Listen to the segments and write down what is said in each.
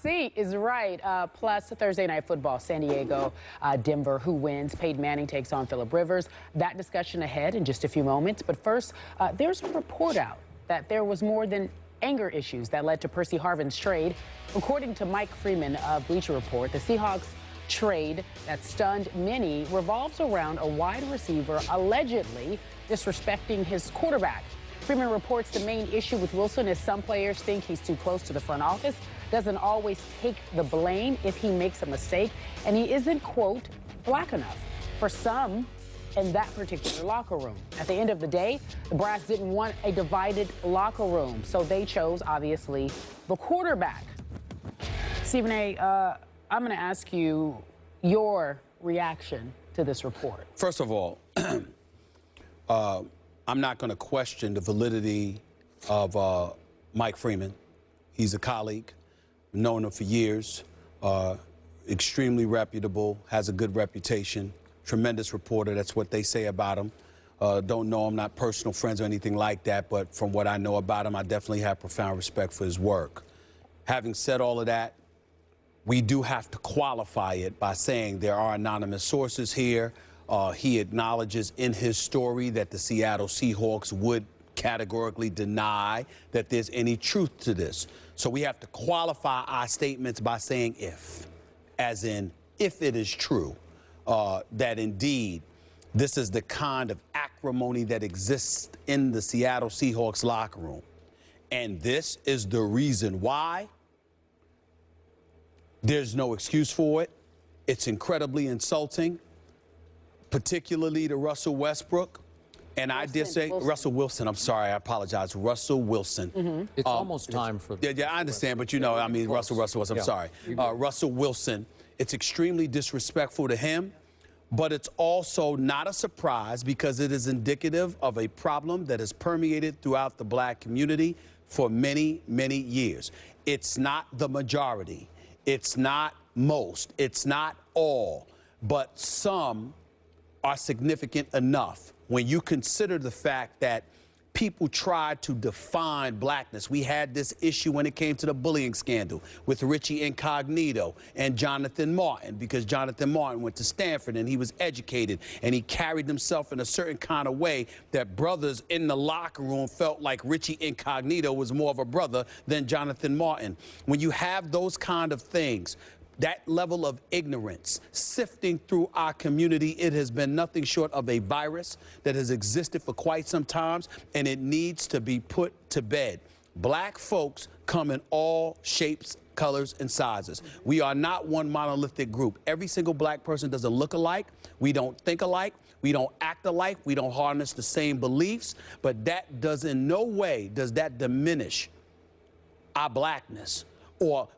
C is right. Plus, Thursday Night Football, San Diego, Denver, who wins? Peyton Manning takes on Phillip Rivers. That discussion ahead in just a few moments. But first, there's a report out that there was more than anger issues that led to Percy Harvin's trade. According to Mike Freeman of Bleacher Report, the Seahawks trade that stunned many revolves around a wide receiver allegedly disrespecting his quarterback. Freeman reports the main issue with Wilson is some players think he's too close to the front office, doesn't always take the blame if he makes a mistake, and he isn't, quote, black enough for some in that particular locker room. At the end of the day, the brass didn't want a divided locker room, so they chose, obviously, the quarterback. Stephen A., I'm going to ask you your reaction to this report. First of all, I'm not going to question the validity of Mike Freeman. He's a colleague, known him for years, extremely reputable, has a good reputation, tremendous reporter. That's what they say about him. Don't know him, not personal friends or anything like that, but from what I know about him, I definitely have profound respect for his work. Having said all of that, we do have to qualify it by saying there are anonymous sources here. He acknowledges in his story that the Seattle Seahawks would categorically deny that there's any truth to this. So we have to qualify our statements by saying if, as in if it is true that indeed this is the kind of acrimony that exists in the Seattle Seahawks locker room. And this is the reason why. There's no excuse for it. It's incredibly insulting, particularly to Russell Westbrook. And I did say Russell Wilson. I'm sorry. I apologize. Russell Wilson. Mm-hmm. It's almost time for. Yeah, I understand. But, you know, I mean, Russell Wilson. I'm sorry. Russell Wilson. It's extremely disrespectful to him. But it's also not a surprise because it is indicative of a problem that has permeated throughout the black community for many, many years. It's not the majority. It's not most, it's not all, but some are significant enough when you consider the fact that people tried to define blackness. We had this issue when it came to the bullying scandal with Richie Incognito and Jonathan Martin, because Jonathan Martin went to Stanford and he was educated and he carried himself in a certain kind of way that brothers in the locker room felt like Richie Incognito was more of a brother than Jonathan Martin. When you have those kind of things, that level of ignorance sifting through our community, it has been nothing short of a virus that has existed for quite some time, and it needs to be put to bed. Black folks come in all shapes, colors, and sizes. We are not one monolithic group. Every single black person doesn't look alike. We don't think alike. We don't act alike. We don't harness the same beliefs. But that does in no way does that diminish our blackness or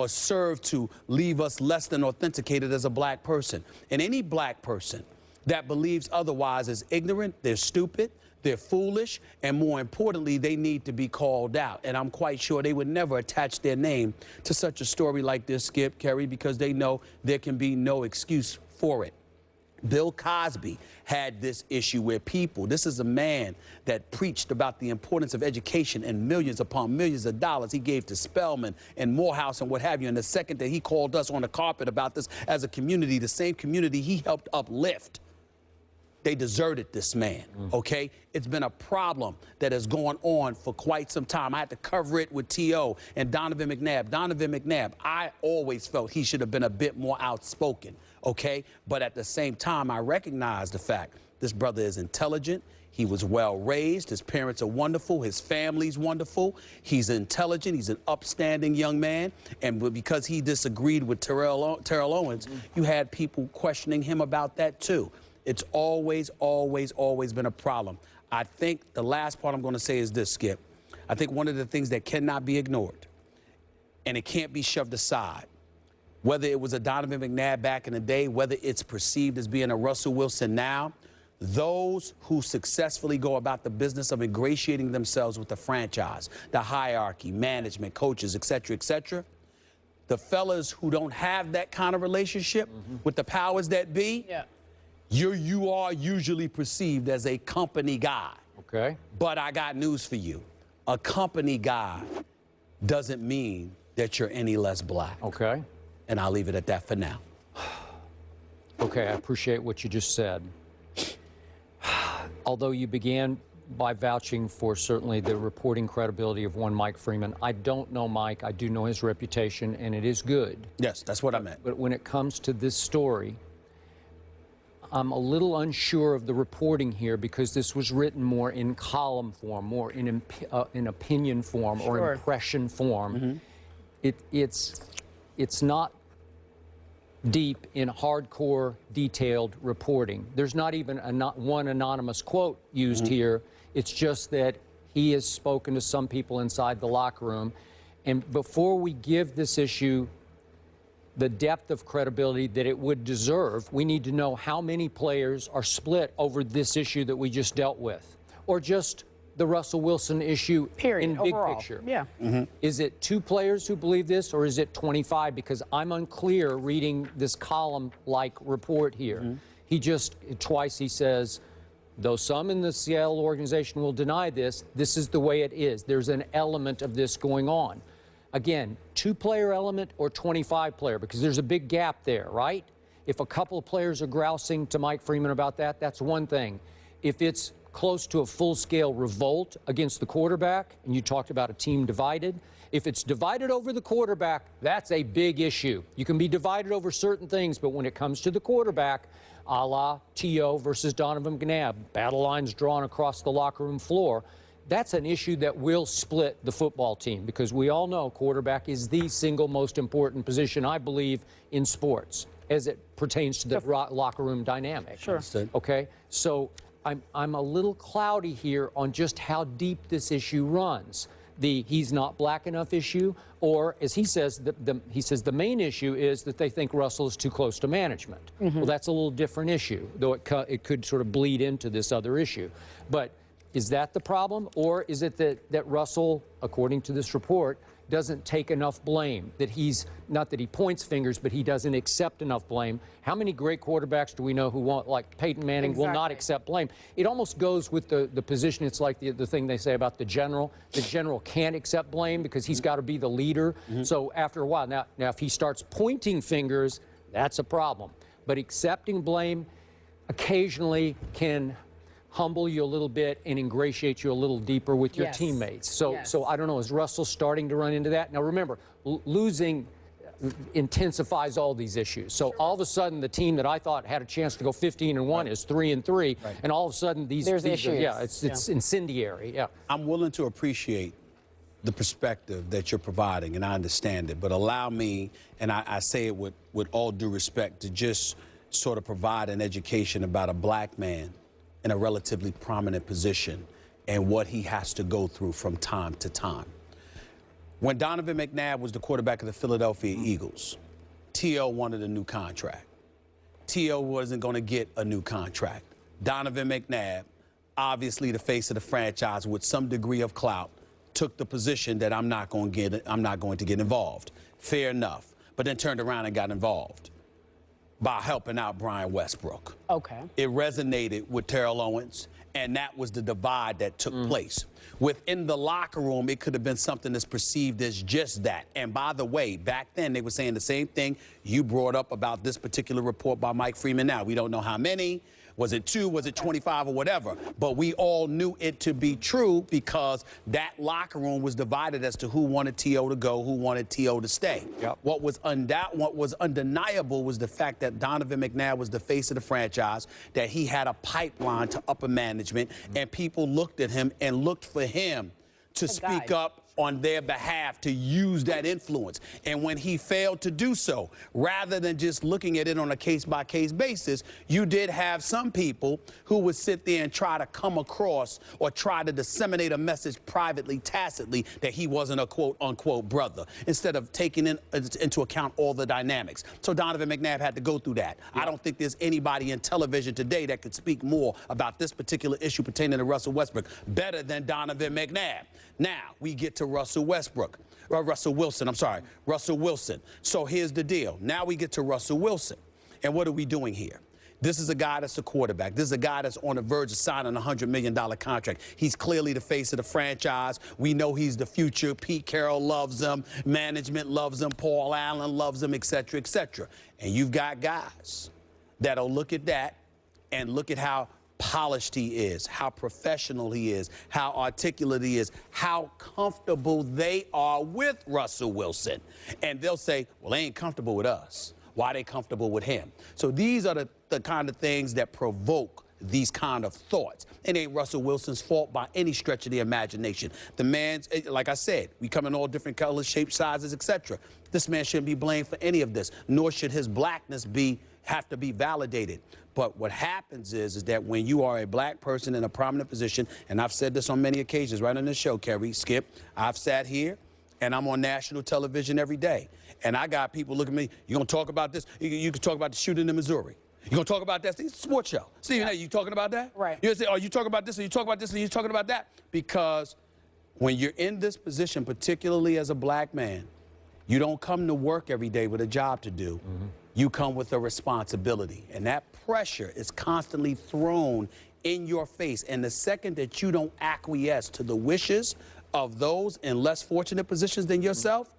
serve to leave us less than authenticated as a black person. And any black person that believes otherwise is ignorant, they're stupid, they're foolish, and more importantly, they need to be called out. And I'm quite sure they would never attach their name to such a story like this, Skip, Kerry, because they know there can be no excuse for it. Bill Cosby had this issue where this is a man that preached about the importance of education and millions upon millions of dollars he gave to Spelman and Morehouse and what have you. And the second that he called us on the carpet about this as a community, the same community he helped uplift, they deserted this man, okay? It's been a problem that has gone on for quite some time. I had to cover it with T.O. and Donovan McNabb. Donovan McNabb, I always felt he should have been a bit more outspoken, okay? But at the same time, I recognize the fact this brother is intelligent. He was well raised. His parents are wonderful. His family's wonderful. He's intelligent. He's an upstanding young man. And because he disagreed with Terrell Owens, you had people questioning him about that too. It's always, always, always been a problem. I think the last part I'm going to say is this, Skip. I think one of the things that cannot be ignored, and it can't be shoved aside, whether it was a Donovan McNabb back in the day, whether it's perceived as being a Russell Wilson now, those who successfully go about the business of ingratiating themselves with the franchise, the hierarchy, management, coaches, et cetera, the fellas who don't have that kind of relationship with the powers that be, you are usually perceived as a company guy. Okay. But I got news for you. A company guy doesn't mean that you're any less black. Okay. And I'll leave it at that for now. Okay, I appreciate what you just said. Although you began by vouching for certainly the reporting credibility of one Mike Freeman, I don't know Mike. I do know his reputation, and it is good. Yes, that's what I meant. But when it comes to this story, I'm a little unsure of the reporting here because this was written more in column form, more in opinion form or impression form. It's not deep in hardcore, detailed reporting. There's not even one anonymous quote used here. It's just that he has spoken to some people inside the locker room. And before we give this issue the depth of credibility that it would deserve, we need to know how many players are split over this issue that we just dealt with, or just the Russell Wilson issue in big picture. Yeah. Is it 2 players who believe this, or is it 25? Because I'm unclear reading this column-like report here. He just, twice he says, though some in the Seattle organization will deny this, this is the way it is. There's an element of this going on. Again, 2-player element or 25-player, because there's a big gap there, right? If a couple of players are grousing to Mike Freeman about that, that's one thing. If it's close to a full-scale revolt against the quarterback, and you talked about a team divided, if it's divided over the quarterback, that's a big issue. You can be divided over certain things, but when it comes to the quarterback, a la T.O. versus Donovan McNabb, battle lines drawn across the locker room floor, that's an issue that will split the football team, because we all know quarterback is the single most important position, I believe, in sports as it pertains to the locker room dynamic. Sure. Okay? So I'm a little cloudy here on just how deep this issue runs. The he's not black enough issue, or as he says, the main issue is that they think Russell is too close to management. Well, that's a little different issue, though it could sort of bleed into this other issue. But is that the problem, or is it that Russell, according to this report, doesn't take enough blame, that he's, not that he points fingers, but he doesn't accept enough blame? How many great quarterbacks do we know who won't, like Peyton Manning, will not accept blame? It almost goes with the position. It's like the thing they say about the general. The general can't accept blame because he's got to be the leader. So after a while, now if he starts pointing fingers, that's a problem. But accepting blame occasionally can humble you a little bit and ingratiate you a little deeper with your teammates. So I don't know, is Russell starting to run into that? Now remember, losing intensifies all these issues. So all of a sudden, the team that I thought had a chance to go 15-1 is 3-3, and all of a sudden these issues. It's incendiary. I'm willing to appreciate the perspective that you're providing, and I understand it, but allow me, and I say it with all due respect, to just sort of provide an education about a black man in a relatively prominent position and what he has to go through from time to time. When Donovan McNabb was the quarterback of the Philadelphia Eagles, T.O. wanted a new contract. T.O. wasn't going to get a new contract. Donovan McNabb, obviously the face of the franchise with some degree of clout, took the position that I'm not going to get involved. Fair enough. But then turned around and got involved by helping out Brian Westbrook. Okay. It resonated with Terrell Owens, and that was the divide that took place. Within the locker room, it could have been something that's perceived as just that. And by the way, back then they were saying the same thing you brought up about this particular report by Mike Freeman. Now, we don't know how many. Was it 2? Was it 25 or whatever? But we all knew it to be true because that locker room was divided as to who wanted T.O. to go, who wanted T.O. to stay. What was undeniable was the fact that Donovan McNabb was the face of the franchise, that he had a pipeline to upper management, and people looked at him and looked for him to speak up on their behalf, to use that influence. And when he failed to do so, rather than just looking at it on a case-by-case basis, you did have some people who would sit there and try to come across or try to disseminate a message privately, tacitly, that he wasn't a quote-unquote brother, instead of taking into account all the dynamics. So Donovan McNabb had to go through that. I don't think there's anybody in television today that could speak more about this particular issue pertaining to Russell Westbrook better than Donovan McNabb. Now, we get to Russell Wilson. So here's the deal. Now we get to Russell Wilson. And what are we doing here? This is a guy that's a quarterback. This is a guy that's on the verge of signing a $100 million contract. He's clearly the face of the franchise. We know he's the future. Pete Carroll loves him. Management loves him. Paul Allen loves him, et cetera, et cetera. And you've got guys that'll look at that and look at how polished he is, how professional he is, how articulate he is, how comfortable they are with Russell Wilson. And they'll say, well, they ain't comfortable with us. Why are they comfortable with him? So these are the kind of things that provoke these kind of thoughts. It ain't Russell Wilson's fault by any stretch of the imagination. The man's, like I said, we come in all different colors, shapes, sizes, etc. This man shouldn't be blamed for any of this, nor should his blackness have to be validated. But what happens is that when you are a black person in a prominent position, and I've said this on many occasions right on this show, Kerry, Skip, I've sat here and I'm on national television every day. And I got people looking at me, you gonna talk about this? You can talk about the shooting in Missouri. You gonna talk about that? It's a sports show. Stephen A., you talking about that? Right. You say, oh, you talking about this, or you talking about this, or you talking about that? Because when you're in this position, particularly as a black man, you don't come to work every day with a job to do. Mm-hmm. You come with a responsibility. And that pressure is constantly thrown in your face. And the second that you don't acquiesce to the wishes of those in less fortunate positions than yourself,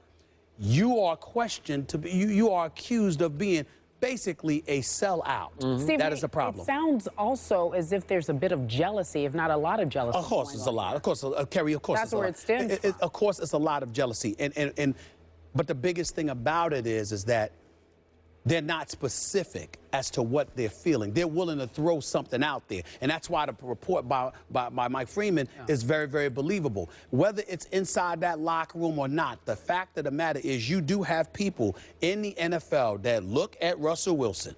you are questioned to be, you are accused of being basically a sellout. Mm-hmm. Steve, that is a problem. It sounds also as if there's a bit of jealousy, if not a lot of jealousy. Of course, it's a lot. Of course, Kerry, of course, that's where it stems from. Of course, it's a lot of jealousy. But the biggest thing about it is that they're not specific as to what they're feeling. They're willing to throw something out there. And that's why the report by Mike Freeman is very, very believable. Whether it's inside that locker room or not, the fact of the matter is you do have people in the NFL that look at Russell Wilson,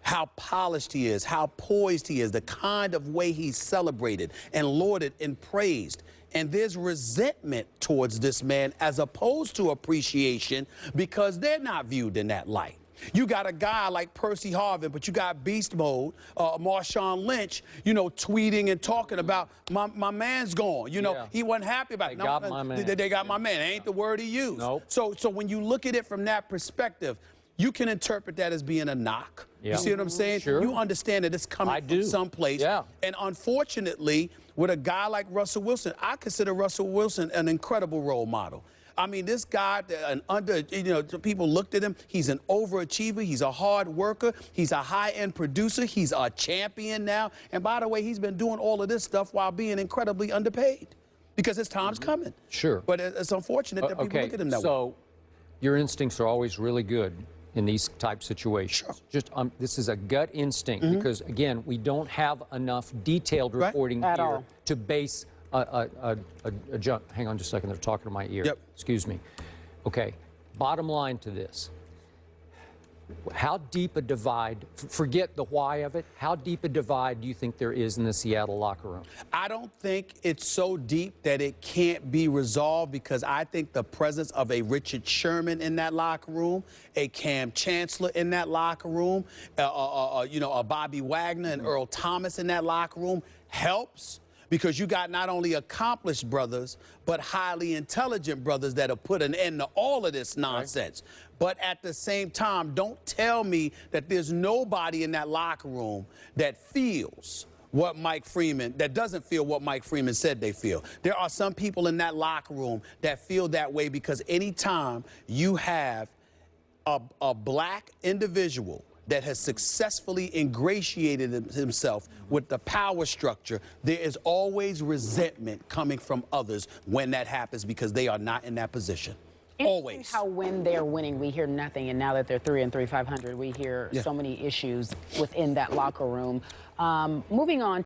how polished he is, how poised he is, the kind of way he's celebrated and lauded and praised. And there's resentment towards this man as opposed to appreciation because they're not viewed in that light. You got a guy like Percy Harvin, but you got Beast Mode, Marshawn Lynch, you know, tweeting and talking about my man's gone. You know, he wasn't happy about it. They got my man. They got my man. Ain't the word he used. Nope. So when you look at it from that perspective, you can interpret that as being a knock. Yeah. You see what I'm saying? Sure. You understand that it's coming from someplace. Yeah. And unfortunately, with a guy like Russell Wilson, I consider Russell Wilson an incredible role model. I mean, this guy, people looked at him. He's an overachiever. He's a hard worker. He's a high-end producer. He's a champion now. And by the way, he's been doing all of this stuff while being incredibly underpaid because his time's coming. Sure. But it's unfortunate that people look at him that way. So your instincts are always really good in these type situations. Sure. Just this is a gut instinct because, again, we don't have enough detailed reporting here to base jump. Hang on just a second. They're talking to my ear. Yep. Excuse me. Okay. Bottom line to this. How deep a divide, forget the why of it, how deep a divide do you think there is in the Seattle locker room? I don't think it's so deep that it can't be resolved because I think the presence of a Richard Sherman in that locker room, a Cam Chancellor in that locker room, a Bobby Wagner and Earl Thomas in that locker room helps. Because you got not only accomplished brothers, but highly intelligent brothers that have put an end to all of this nonsense. Right. But at the same time, don't tell me that there's nobody in that locker room that feels what Mike Freeman, that doesn't feel what Mike Freeman said they feel. There are some people in that locker room that feel that way because anytime you have a black individual that has successfully ingratiated himself with the power structure, there is always resentment coming from others when that happens because they are not in that position. Always. How when they're winning, we hear nothing, and now that they're 3-3, 500, we hear so many issues within that locker room. Moving on.